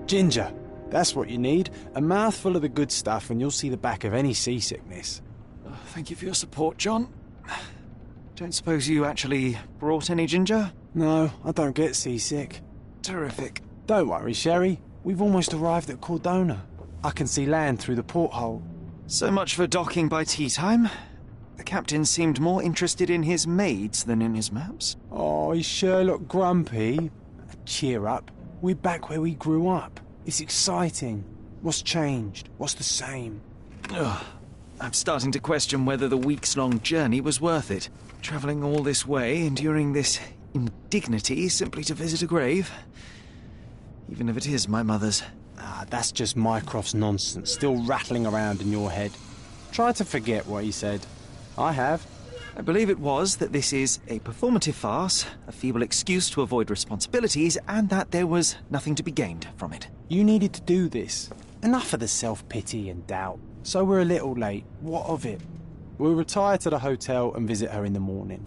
Ginger. That's what you need. A mouthful of the good stuff and you'll see the back of any seasickness. Thank you for your support, John. Don't suppose you actually brought any ginger? No, I don't get seasick. Terrific. Don't worry, Sherry. We've almost arrived at Cordona. I can see land through the porthole. So much for docking by tea time. The captain seemed more interested in his maids than in his maps. Oh, is Sherlock grumpy? Cheer up. We're back where we grew up. It's exciting. What's changed? What's the same? Ugh. I'm starting to question whether the weeks-long journey was worth it. Travelling all this way, enduring this indignity simply to visit a grave. Even if it is my mother's. Ah, that's just Mycroft's nonsense, still rattling around in your head. Try to forget what he said. I have. I believe it was that this is a performative farce, a feeble excuse to avoid responsibilities, and that there was nothing to be gained from it. You needed to do this. Enough of the self-pity and doubt. So we're a little late. What of it? We'll retire to the hotel and visit her in the morning.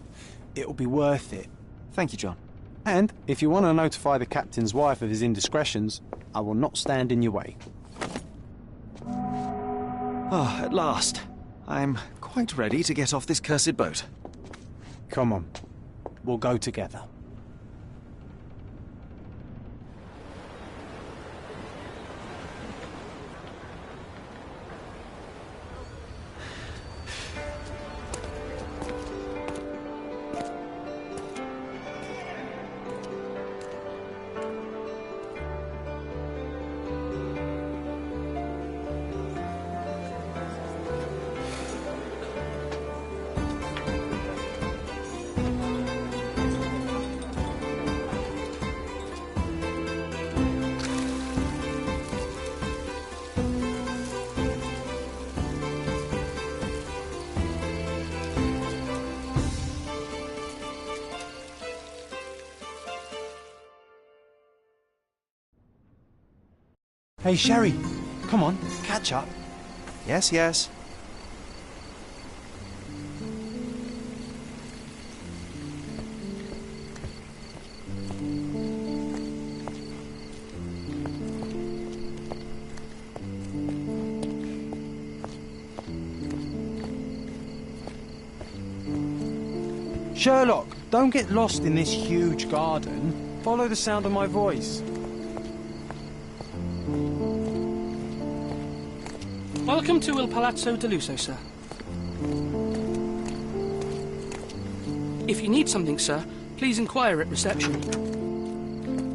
It'll be worth it. Thank you, John. And if you want to notify the captain's wife of his indiscretions, I will not stand in your way. Ah, at last. I'm quite ready to get off this cursed boat. Come on. We'll go together. Hey, Sherry. Come on, catch up. Yes, yes. Sherlock, don't get lost in this huge garden. Follow the sound of my voice. Welcome to Il Palazzo de Lusso, sir. If you need something, sir, please inquire at reception.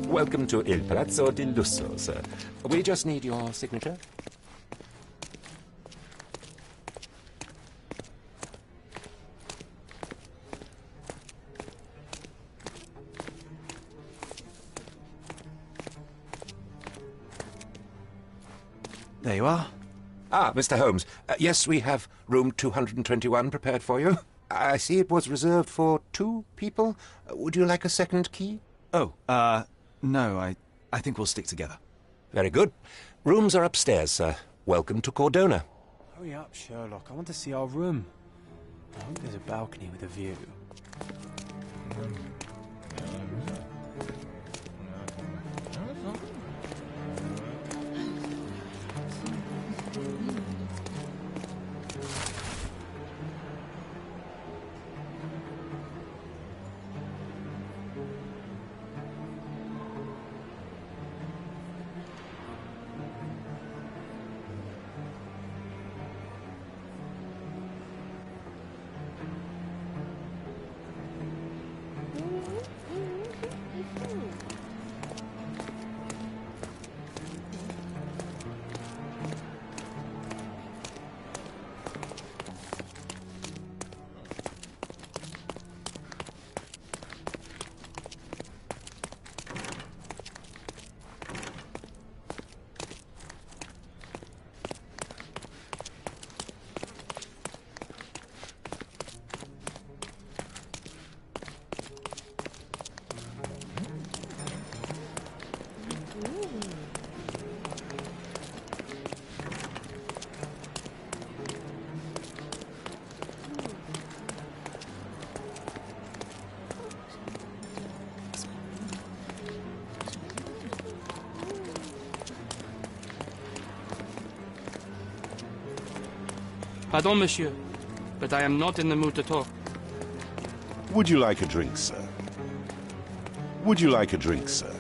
Welcome to Il Palazzo di Lusso, sir. We just need your signature. There you are. Ah, Mr. Holmes. Yes, we have room 221 prepared for you. I see it was reserved for 2 people. Would you like a second key? Oh, no, I think we'll stick together. Very good. Rooms are upstairs, sir. Welcome to Cordona. Hurry up, Sherlock. I want to see our room. I hope there's a balcony with a view. Pardon, monsieur, but I am not in the mood to talk. Would you like a drink, sir? Would you like a drink, sir?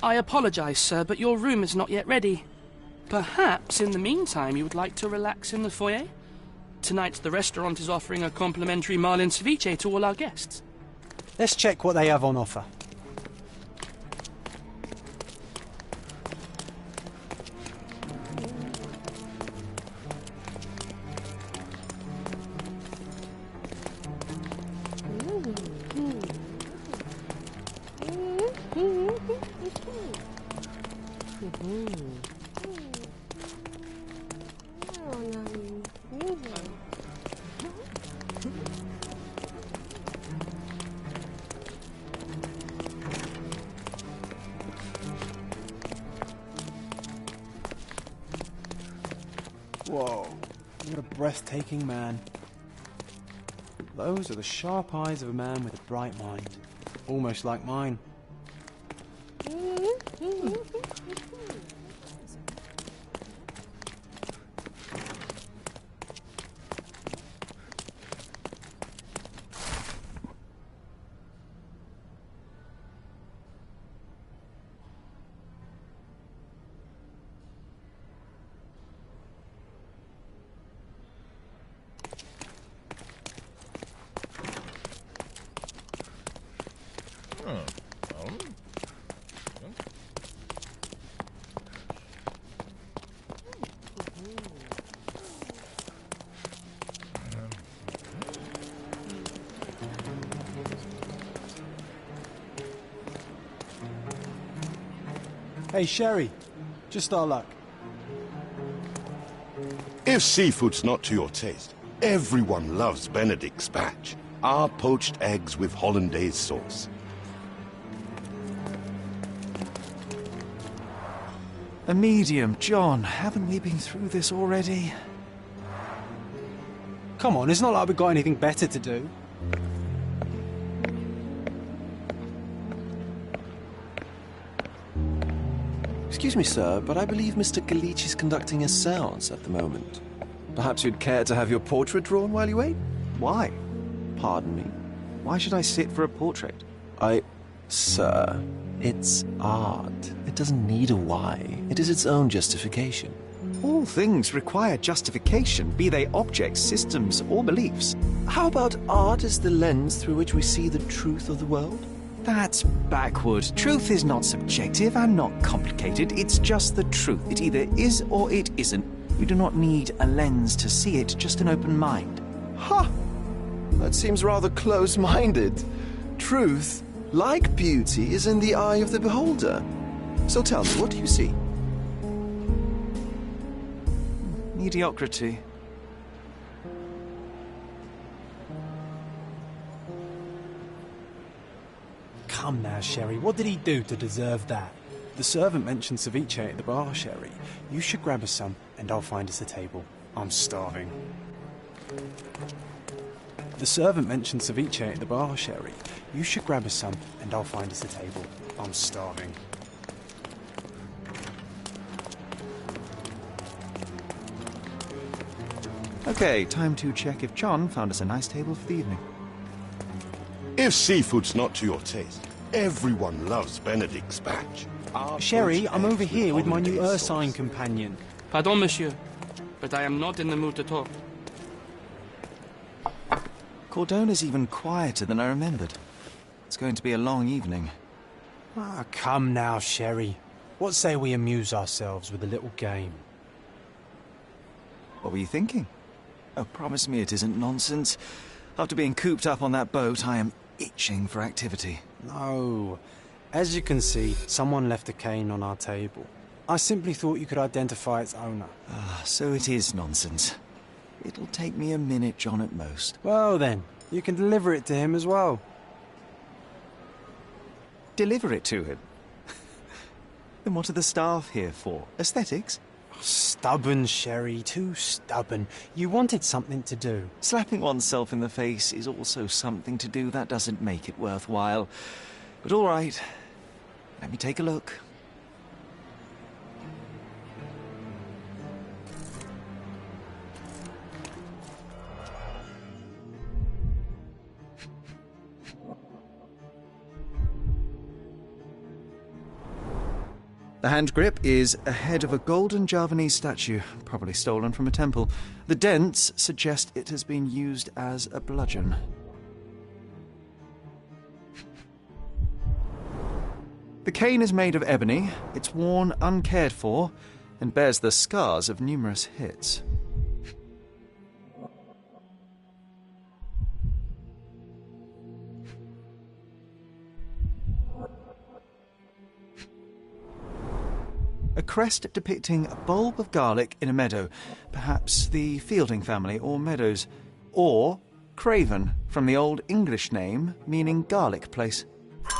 I apologize, sir, but your room is not yet ready. Perhaps, in the meantime, you would like to relax in the foyer? Tonight, the restaurant is offering a complimentary marlin ceviche to all our guests. Let's check what they have on offer. Whoa, what a breathtaking man. Those are the sharp eyes of a man with a bright mind. Almost like mine. Hey, Sherry, just our luck. If seafood's not to your taste, everyone loves Benedict's batch. Our poached eggs with hollandaise sauce. A medium, John. Haven't we been through this already? Come on, it's not like we've got anything better to do. Excuse me, sir, but I believe Mr. Galich is conducting a séance at the moment. Perhaps you'd care to have your portrait drawn while you wait? Why? Pardon me? Why should I sit for a portrait? Sir, it's art. It doesn't need a why. It is its own justification. All things require justification, be they objects, systems, or beliefs. How about art as the lens through which we see the truth of the world? That's backward. Truth is not subjective and not complicated. It's just the truth. It either is or it isn't. You do not need a lens to see it, just an open mind. Ha! That seems rather close-minded. Truth, like beauty, is in the eye of the beholder. So tell me, what do you see? Mediocrity. Come now, Sherry, what did he do to deserve that? The servant mentioned ceviche at the bar, Sherry. You should grab us some, and I'll find us a table. I'm starving. The servant mentioned ceviche at the bar, Sherry. You should grab us some, and I'll find us a table. I'm starving. Okay, time to check if John found us a nice table for the evening. If seafood's not to your taste, everyone loves Benedict's batch. Sherry, I'm over here with my new Ursine companion. Pardon, monsieur, but I am not in the mood to talk. Cordona's even quieter than I remembered. It's going to be a long evening. Ah, come now, Sherry. What say we amuse ourselves with a little game? What were you thinking? Oh, promise me it isn't nonsense. After being cooped up on that boat, I am itching for activity. No. As you can see, someone left a cane on our table. I simply thought you could identify its owner. Ah, so it is nonsense. It'll take me a minute, John, at most. Well then, you can deliver it to him as well. Deliver it to him? Then what are the staff here for? Aesthetics? Stubborn, Sherry, too stubborn. You wanted something to do. Slapping oneself in the face is also something to do. That doesn't make it worthwhile. But all right, Let me take a look. The hand grip is a head of a golden Javanese statue, probably stolen from a temple. The dents suggest it has been used as a bludgeon. The cane is made of ebony, it's worn uncared for, and bears the scars of numerous hits. A crest depicting a bulb of garlic in a meadow, perhaps the Fielding family or Meadows, or Craven, from the Old English name meaning garlic place.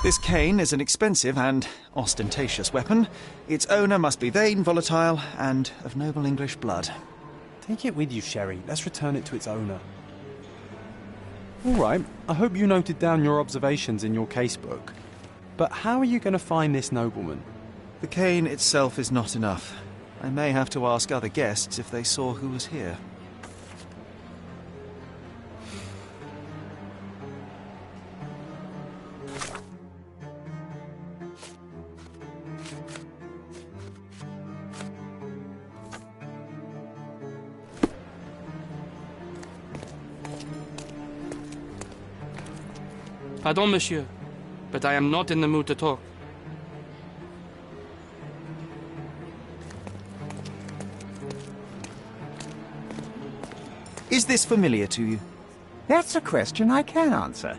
This cane is an expensive and ostentatious weapon. Its owner must be vain, volatile, and of noble English blood. Take it with you, Sherry. Let's return it to its owner. All right, I hope you noted down your observations in your casebook. But how are you going to find this nobleman? The cane itself is not enough. I may have to ask other guests if they saw who was here. Pardon, monsieur, but I am not in the mood to talk. Is this familiar to you? That's a question I can answer.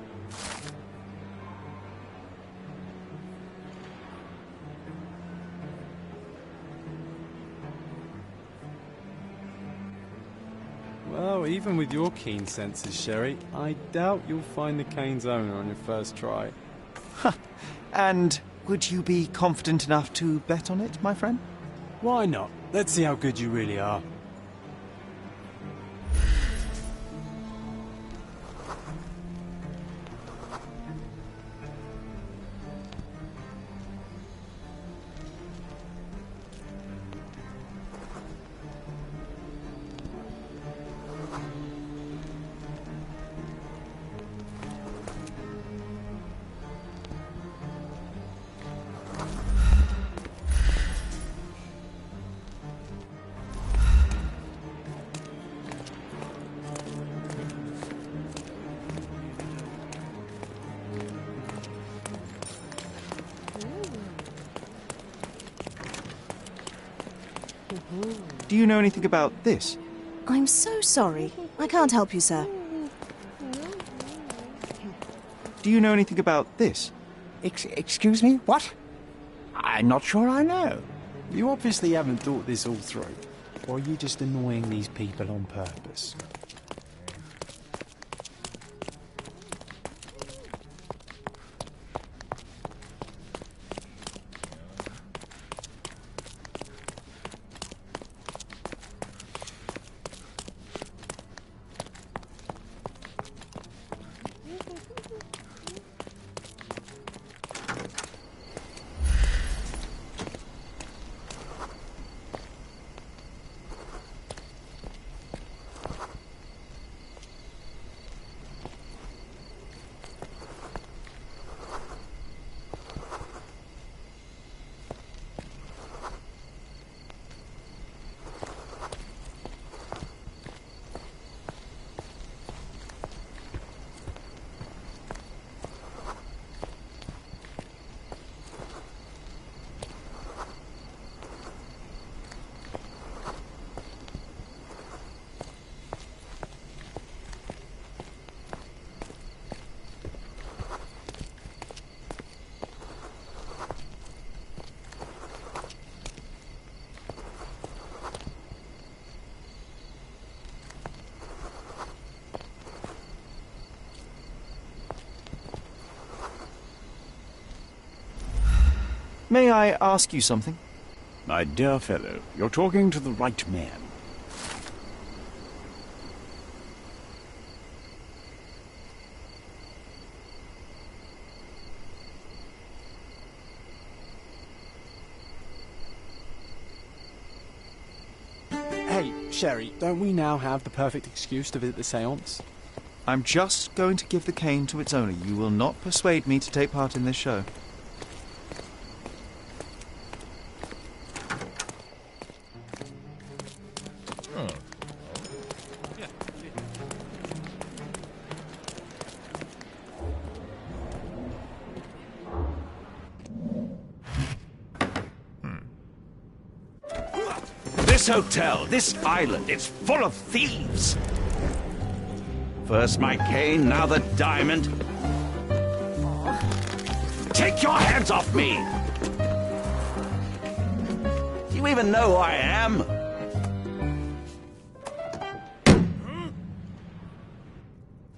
Well, even with your keen senses, Sherry, I doubt you'll find the cane's owner on your first try. And would you be confident enough to bet on it, my friend? Why not? Let's see how good you really are. Do you know anything about this? I'm so sorry. I can't help you, sir. Do you know anything about this? Excuse me? What? I'm not sure I know. You obviously haven't thought this all through. Or are you just annoying these people on purpose? May I ask you something? My dear fellow, you're talking to the right man. Sherry, don't we now have the perfect excuse to visit the séance? I'm just going to give the cane to its owner. You will not persuade me to take part in this show. This hotel, this island, it's full of thieves. First my cane, now the diamond. Take your hands off me! Do you even know who I am?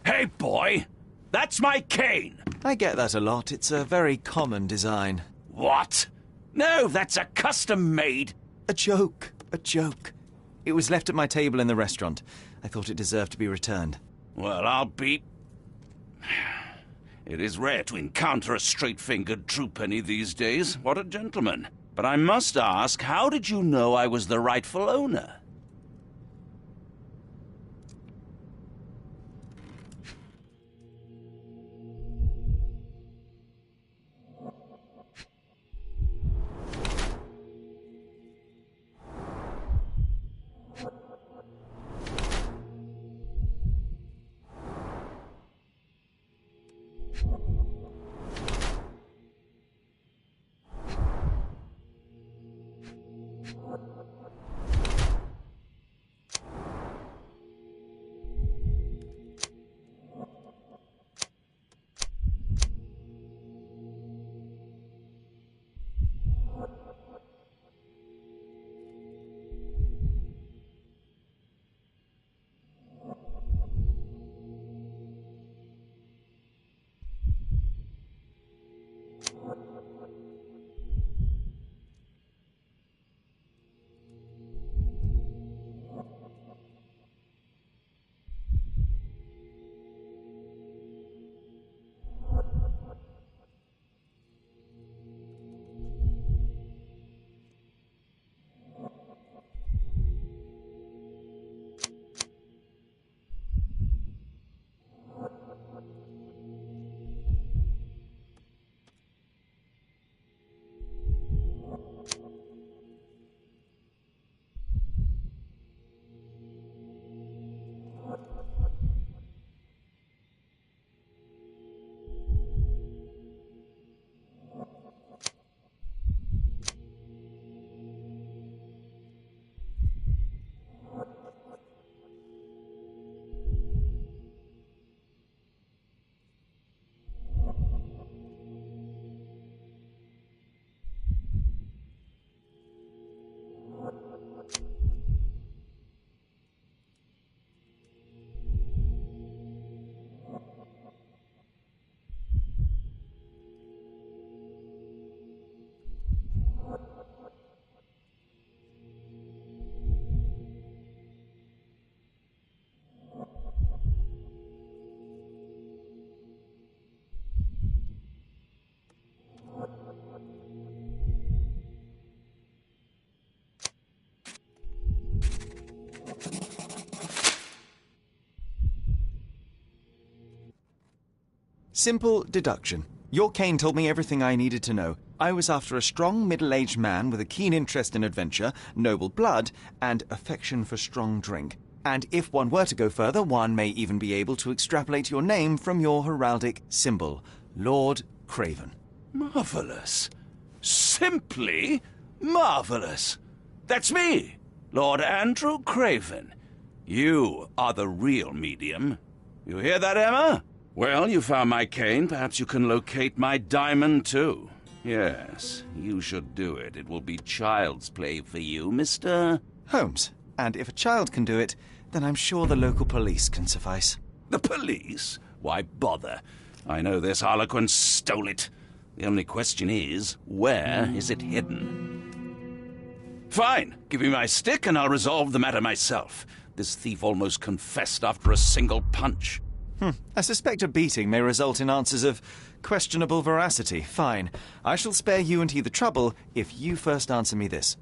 Hey, boy! That's my cane! I get that a lot. It's a very common design. What? No, that's a custom-made... A joke. A joke. It was left at my table in the restaurant. I thought it deserved to be returned. Well, I'll be... It is rare to encounter a straight-fingered true penny these days. What a gentleman. But I must ask, how did you know I was the rightful owner? Simple deduction. Your cane told me everything I needed to know. I was after a strong, middle-aged man with a keen interest in adventure, noble blood, and affection for strong drink. And if one were to go further, one may even be able to extrapolate your name from your heraldic symbol, Lord Craven. Marvelous. Simply marvelous. That's me, Lord Andrew Craven. You are the real medium. You hear that, Emma? Well, you found my cane. Perhaps you can locate my diamond, too. Yes, you should do it. It will be child's play for you, Mr. Holmes. And if a child can do it, then I'm sure the local police can suffice. The police? Why bother? I know this harlequin stole it. The only question is, where is it hidden? Fine. Give me my stick and I'll resolve the matter myself. This thief almost confessed after a single punch. I suspect a beating may result in answers of questionable veracity. Fine. I shall spare you and he the trouble if you first answer me this.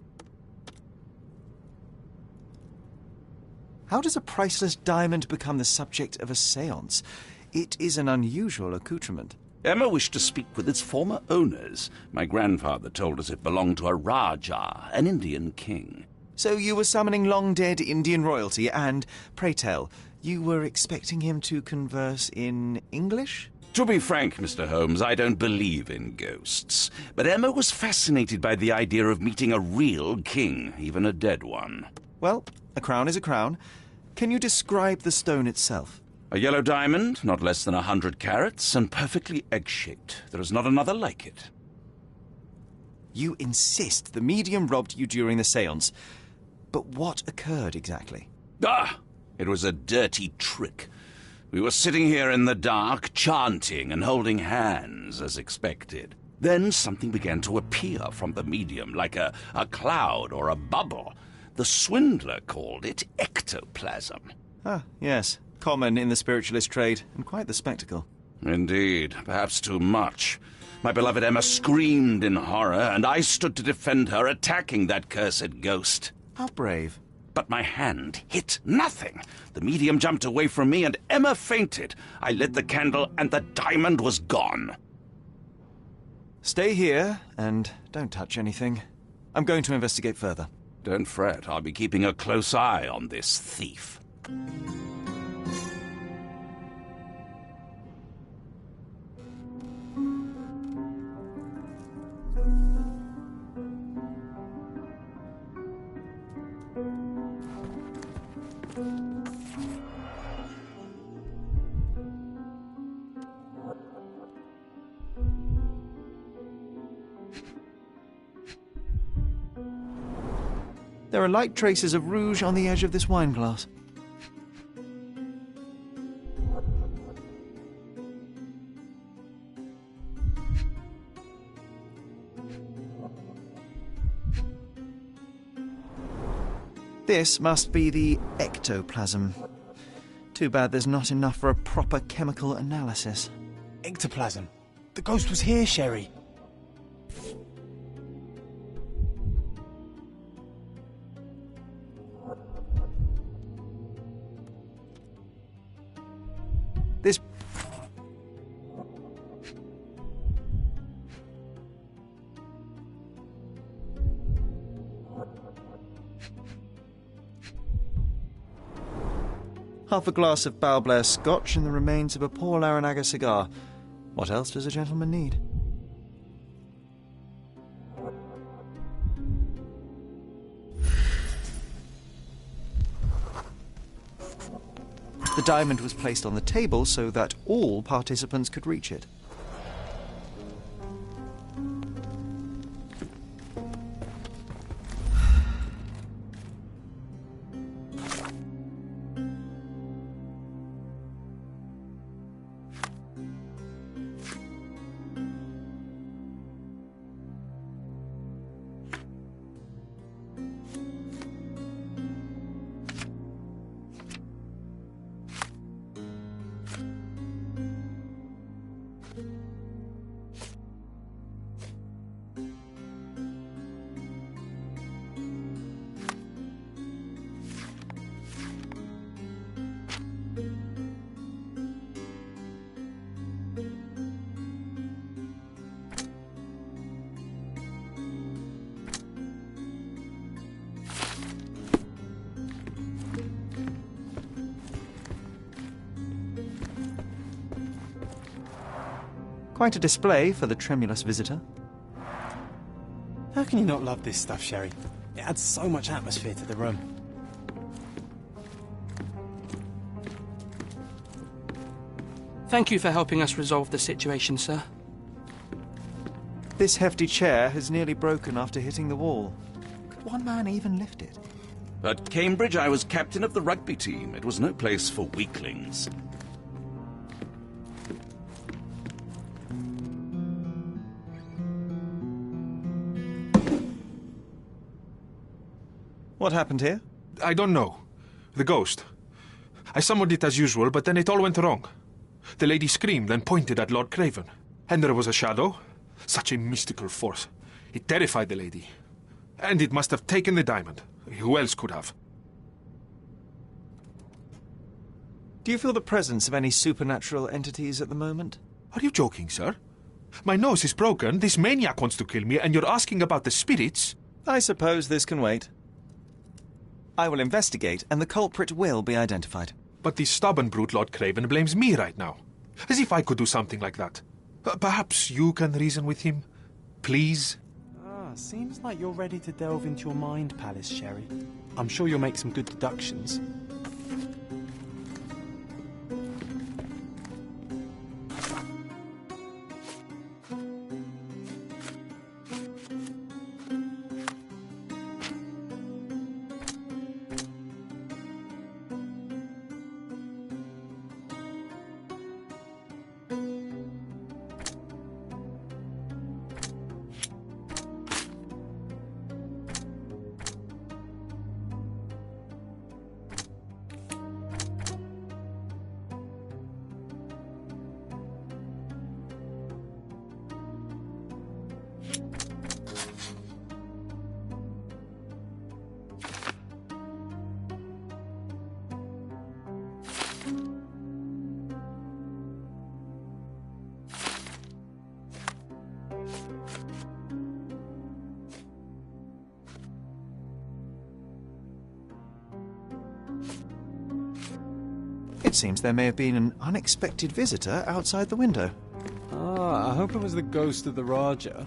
How does a priceless diamond become the subject of a séance? It is an unusual accoutrement. Emma wished to speak with its former owners. My grandfather told us it belonged to a Rajah, an Indian king. So you were summoning long-dead Indian royalty, and, pray tell, you were expecting him to converse in English? To be frank, Mr. Holmes, I don't believe in ghosts. But Emma was fascinated by the idea of meeting a real king, even a dead one. Well, a crown is a crown. Can you describe the stone itself? A yellow diamond, not less than 100 carats, and perfectly egg-shaped. There is not another like it. You insist the medium robbed you during the séance. But what occurred exactly? It was a dirty trick. We were sitting here in the dark, chanting and holding hands, as expected. Then something began to appear from the medium, like a cloud or a bubble. The swindler called it ectoplasm. Ah, yes. Common in the spiritualist trade, and quite the spectacle. Indeed, perhaps too much. My beloved Emma screamed in horror, and I stood to defend her, attacking that cursed ghost. How brave. But my hand hit nothing. The medium jumped away from me, and Emma fainted. I lit the candle, and the diamond was gone. Stay here, and don't touch anything. I'm going to investigate further. Don't fret, I'll be keeping a close eye on this thief. There are light traces of rouge on the edge of this wine glass. This must be the ectoplasm. Too bad there's not enough for a proper chemical analysis. Ectoplasm. The ghost was here, Sherry. This... Half a glass of Balblair Scotch and the remains of a Paul Aranaga cigar. What else does a gentleman need? The diamond was placed on the table so that all participants could reach it. Quite a display for the tremulous visitor. How can you not love this stuff, Sherry? It adds so much atmosphere to the room. Thank you for helping us resolve the situation, sir. This hefty chair has nearly broken after hitting the wall. Could one man even lift it? At Cambridge, I was captain of the rugby team. It was no place for weaklings. What happened here? I don't know. The ghost. I summoned it as usual, but then it all went wrong. The lady screamed and pointed at Lord Craven. And there was a shadow. Such a mystical force. It terrified the lady. And it must have taken the diamond. Who else could have? Do you feel the presence of any supernatural entities at the moment? Are you joking, sir? My nose is broken, this maniac wants to kill me, and you're asking about the spirits? I suppose this can wait. I will investigate, and the culprit will be identified. But the stubborn brute Lord Craven blames me right now. As if I could do something like that. Perhaps you can reason with him? Please? Seems like you're ready to delve into your mind palace, Sherry. I'm sure you'll make some good deductions. It seems there may have been an unexpected visitor outside the window. I hope it was the ghost of the Raja.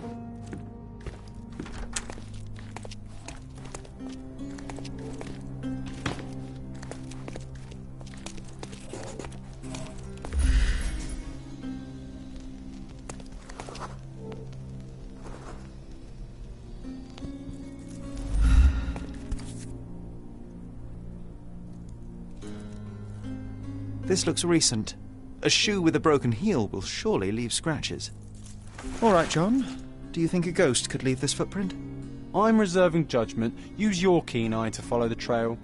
This looks recent. A shoe with a broken heel will surely leave scratches. All right, John. Do you think a ghost could leave this footprint? I'm reserving judgment. Use your keen eye to follow the trail.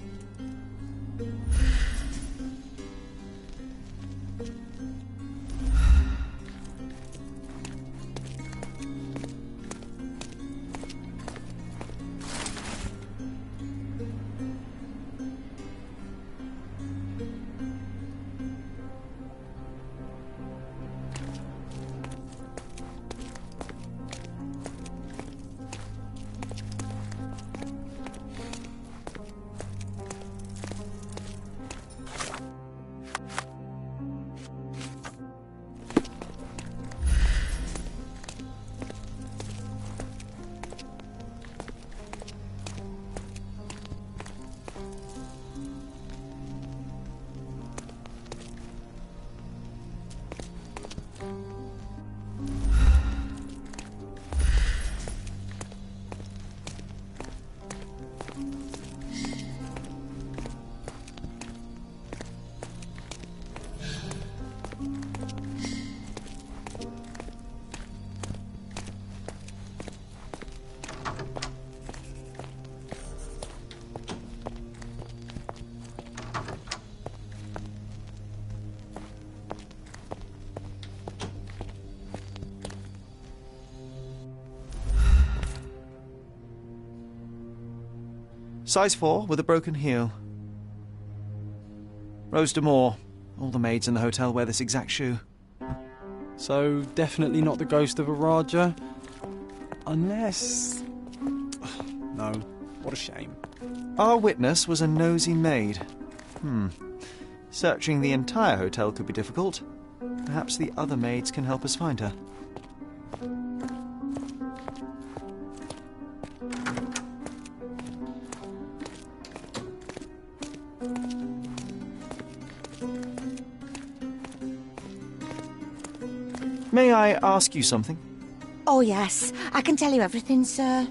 Size 4 with a broken heel. Rose D'Amour. All the maids in the hotel wear this exact shoe. So, definitely not the ghost of a Raja? Unless... No, what a shame. Our witness was a nosy maid. Searching the entire hotel could be difficult. Perhaps the other maids can help us find her. May I ask you something? Oh, yes. I can tell you everything, sir.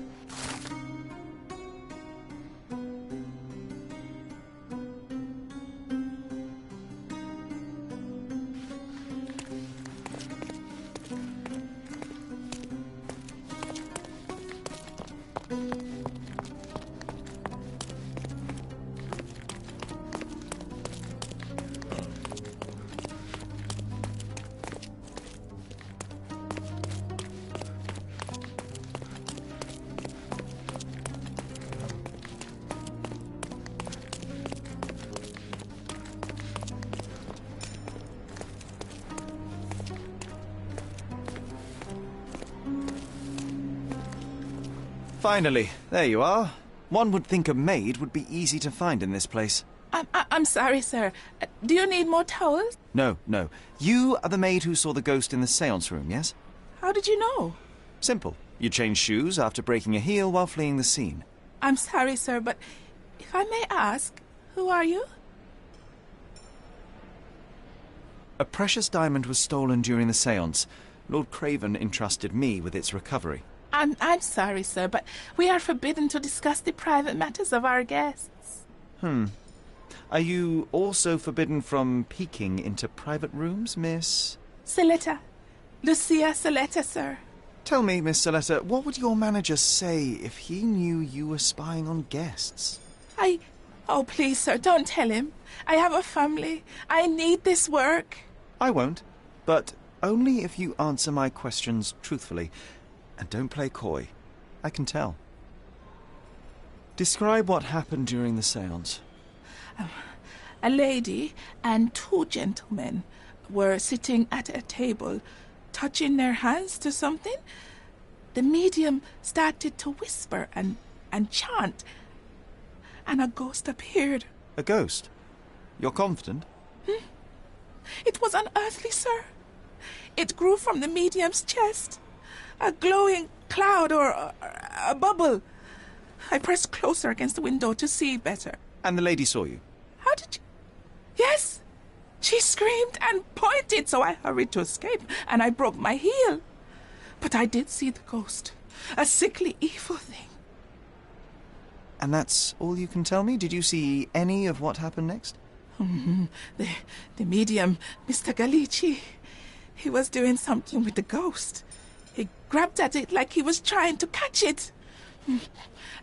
Finally, there you are. One would think a maid would be easy to find in this place. I'm sorry, sir. Do you need more towels? No. You are the maid who saw the ghost in the séance room, yes? How did you know? Simple. You changed shoes after breaking a heel while fleeing the scene. I'm sorry, sir, but if I may ask, who are you? A precious diamond was stolen during the séance. Lord Craven entrusted me with its recovery. I'm sorry, sir, but we are forbidden to discuss the private matters of our guests. Are you also forbidden from peeking into private rooms, Miss? Saletta. Lucia Saletta, sir. Tell me, Miss Saletta, what would your manager say if he knew you were spying on guests? Oh, please, sir, don't tell him. I have a family. I need this work. I won't, but only if you answer my questions truthfully. And don't play coy. I can tell. Describe what happened during the séance. A lady and two gentlemen were sitting at a table, touching their hands to something. The medium started to whisper and chant, and a ghost appeared. A ghost? You're confident? It was unearthly, sir. It grew from the medium's chest. A glowing cloud or a bubble. I pressed closer against the window to see better. And the lady saw you? How did you... Yes! She screamed and pointed, so I hurried to escape, and I broke my heel. But I did see the ghost. A sickly, evil thing. And that's all you can tell me? Did you see any of what happened next? The medium, Mr. Gallici, he was doing something with the ghost. He grabbed at it like he was trying to catch it.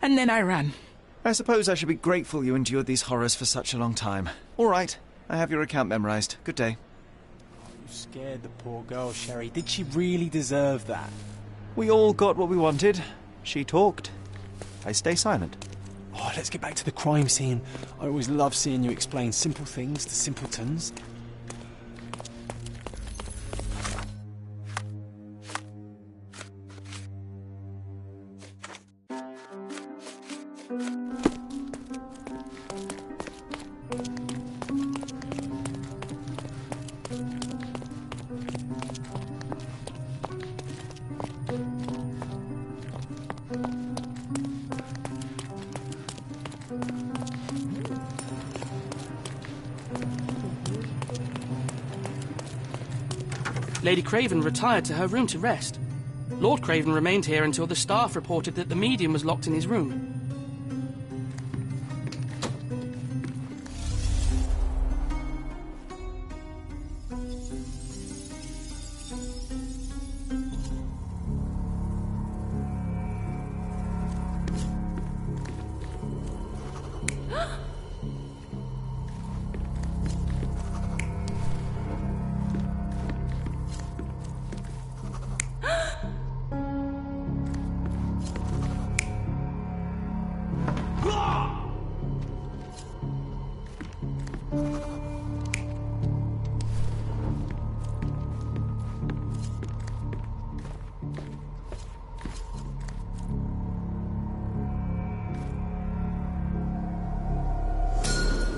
And then I ran. I suppose I should be grateful you endured these horrors for such a long time. All right, I have your account memorized. Good day. You scared the poor girl, Sherry. Did she really deserve that? We all got what we wanted. She talked. I stay silent. Oh, let's get back to the crime scene. I always love seeing you explain simple things to simpletons. Lady Craven retired to her room to rest. Lord Craven remained here until the staff reported that the medium was locked in his room.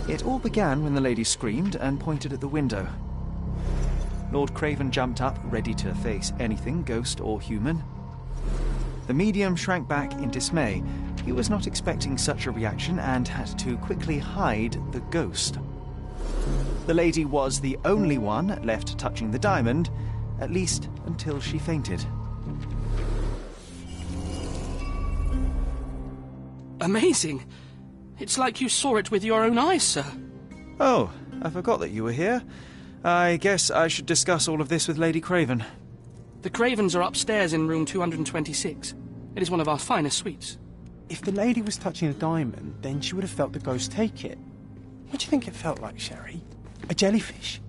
It all began when the lady screamed and pointed at the window. Lord Craven jumped up, ready to face anything, ghost or human. The medium shrank back in dismay. He was not expecting such a reaction and had to quickly hide the ghost. The lady was the only one left touching the diamond, at least until she fainted. Amazing. It's like you saw it with your own eyes, sir. Oh, I forgot that you were here. I guess I should discuss all of this with Lady Craven. The Cravens are upstairs in room 226. It is one of our finest suites. If the lady was touching a diamond, then she would have felt the ghost take it. What do you think it felt like, Sherry? A jellyfish?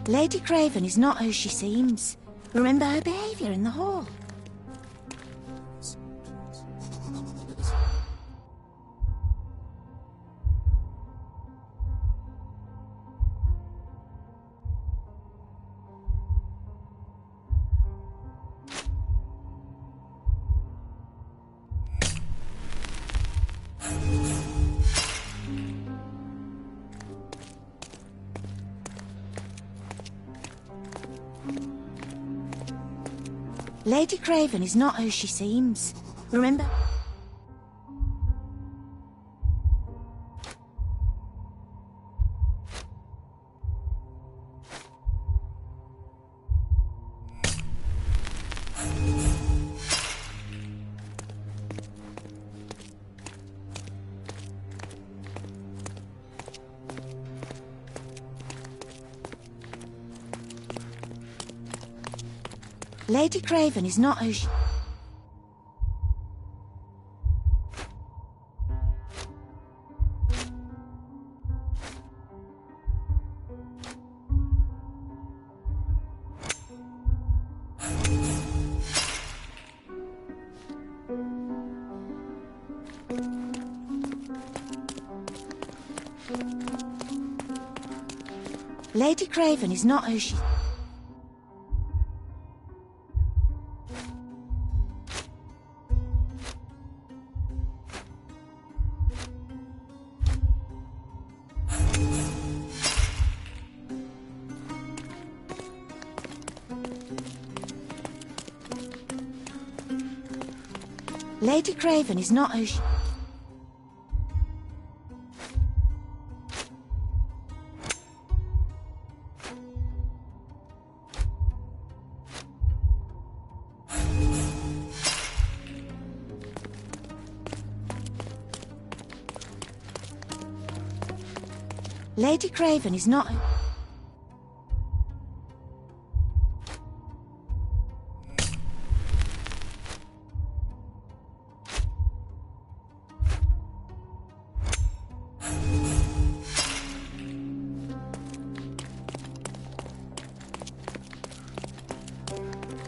Lady Craven is not who she seems. Remember her behaviour in the hall. Lady Craven is not who she seems. Remember? Lady Craven is not who she... Lady Craven is not who she... Lady Craven is not who she... Lady Craven is not who...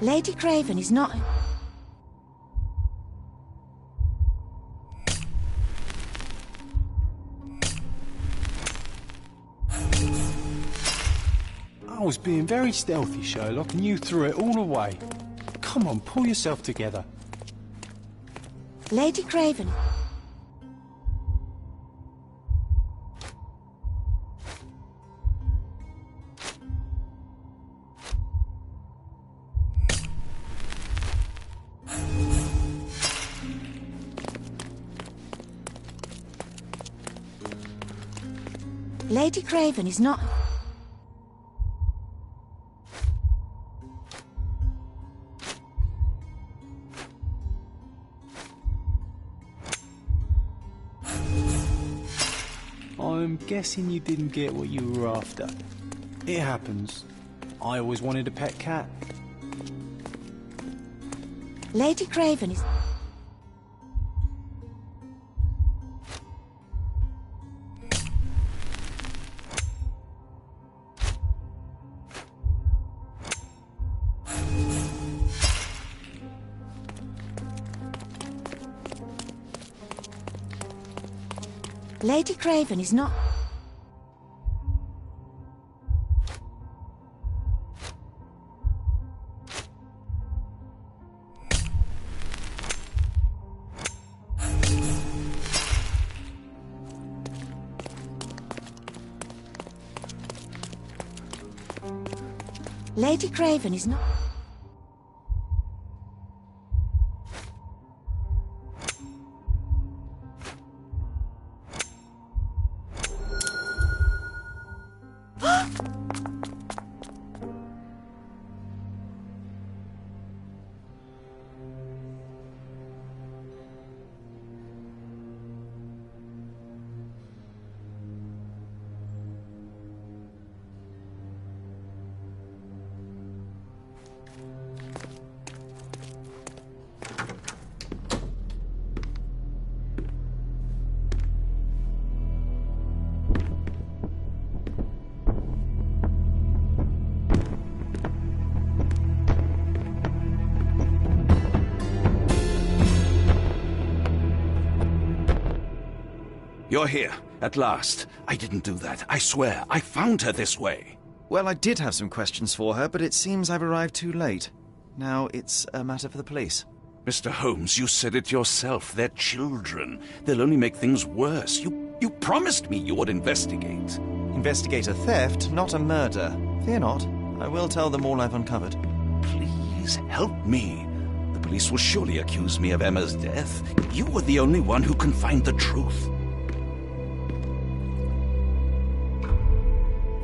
Lady Craven is not... I was being very stealthy, Sherlock, and you threw it all away. Come on, pull yourself together. Lady Craven... Lady Craven is not... I'm guessing you didn't get what you were after. It happens. I always wanted a pet cat. Lady Craven is... Lady Craven is not... Lady Craven is not... You're here, at last. I didn't do that. I swear, I found her this way. Well, I did have some questions for her, but it seems I've arrived too late. Now it's a matter for the police. Mr. Holmes, you said it yourself. They're children. They'll only make things worse. You promised me you would investigate. Investigate a theft, not a murder. Fear not. I will tell them all I've uncovered. Please help me. The police will surely accuse me of Emma's death. You were the only one who can find the truth.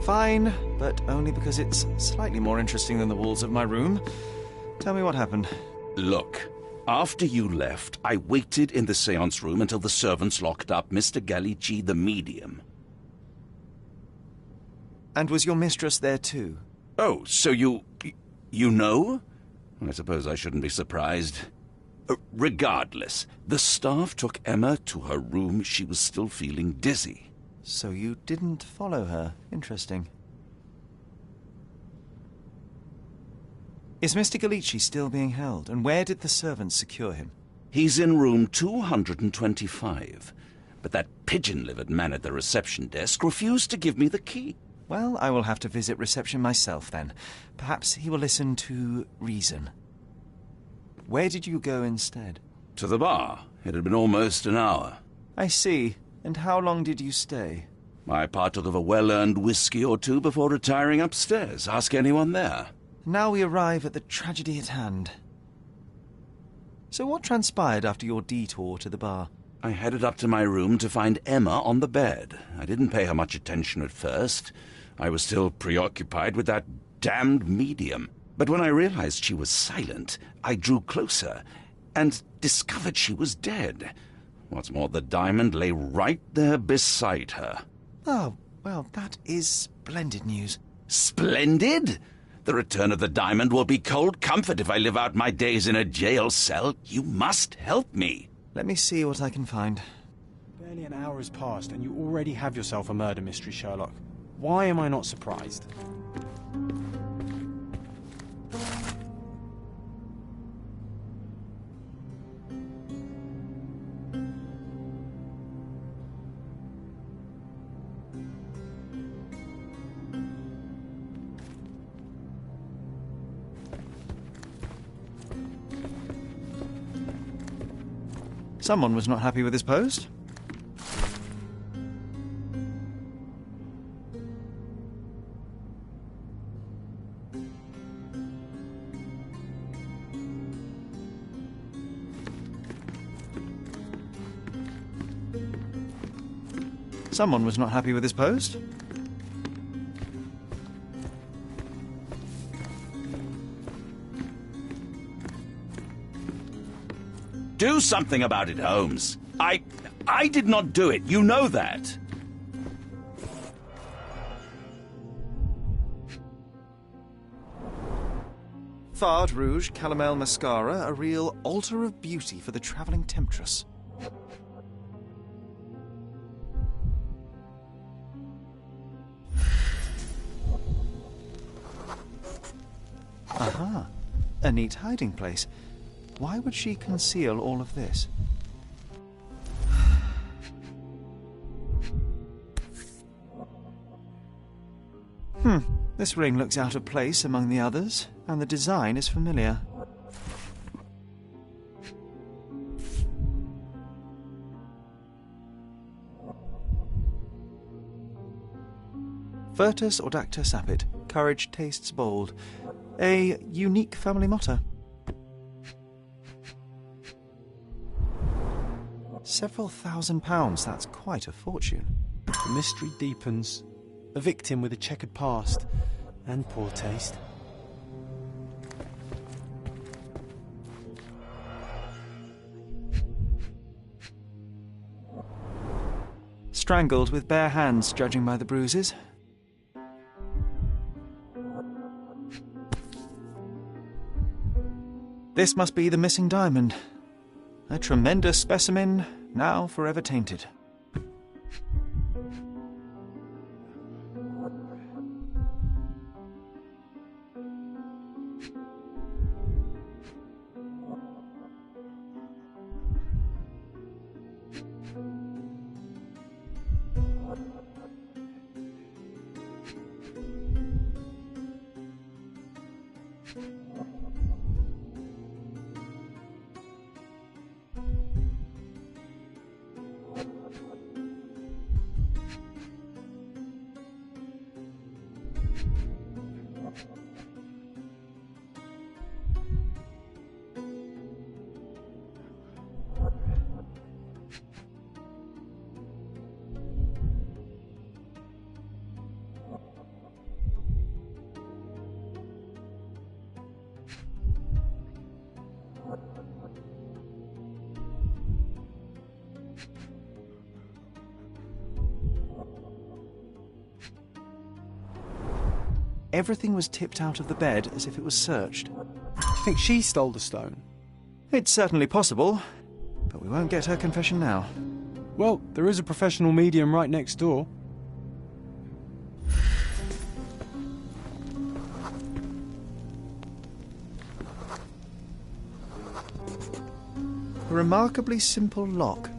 Fine, but only because it's slightly more interesting than the walls of my room. Tell me what happened. Look, after you left, I waited in the seance room until the servants locked up Mr. Gallici, the medium. And was your mistress there too? Oh, so you know? I suppose I shouldn't be surprised. Regardless, the staff took Emma to her room. She was still feeling dizzy. So you didn't follow her. Interesting. Is Mr. Gallici still being held? And where did the servants secure him? He's in room 225. But that pigeon-livered man at the reception desk refused to give me the key. Well, I will have to visit reception myself then. Perhaps he will listen to reason. Where did you go instead? To the bar. It had been almost an hour. I see. And how long did you stay? I partook of a well-earned whiskey or two before retiring upstairs. Ask anyone there. Now we arrive at the tragedy at hand. So what transpired after your detour to the bar? I headed up to my room to find Emma on the bed. I didn't pay her much attention at first. I was still preoccupied with that damned medium. But when I realized she was silent, I drew closer and discovered she was dead. What's more, the diamond lay right there beside her. Oh, well, that is splendid news. Splendid? The return of the diamond will be cold comfort if I live out my days in a jail cell. You must help me. Let me see what I can find. Barely an hour has passed and you already have yourself a murder mystery, Sherlock. Why am I not surprised? Someone was not happy with his post. Someone was not happy with his post. Do something about it, Holmes. I did not do it. You know that. Fard Rouge Calomel Mascara, a real altar of beauty for the travelling temptress. Aha, a neat hiding place. Why would she conceal all of this? This ring looks out of place among the others, and the design is familiar. Virtus Audacta Sapit, courage tastes bold. A unique family motto. Several £1,000s, that's quite a fortune. The mystery deepens. A victim with a checkered past and poor taste. Strangled with bare hands, judging by the bruises. This must be the missing diamond. A tremendous specimen, now forever tainted. Everything was tipped out of the bed as if it was searched. I think she stole the stone. It's certainly possible, but we won't get her confession now. Well, there is a professional medium right next door. A remarkably simple lock.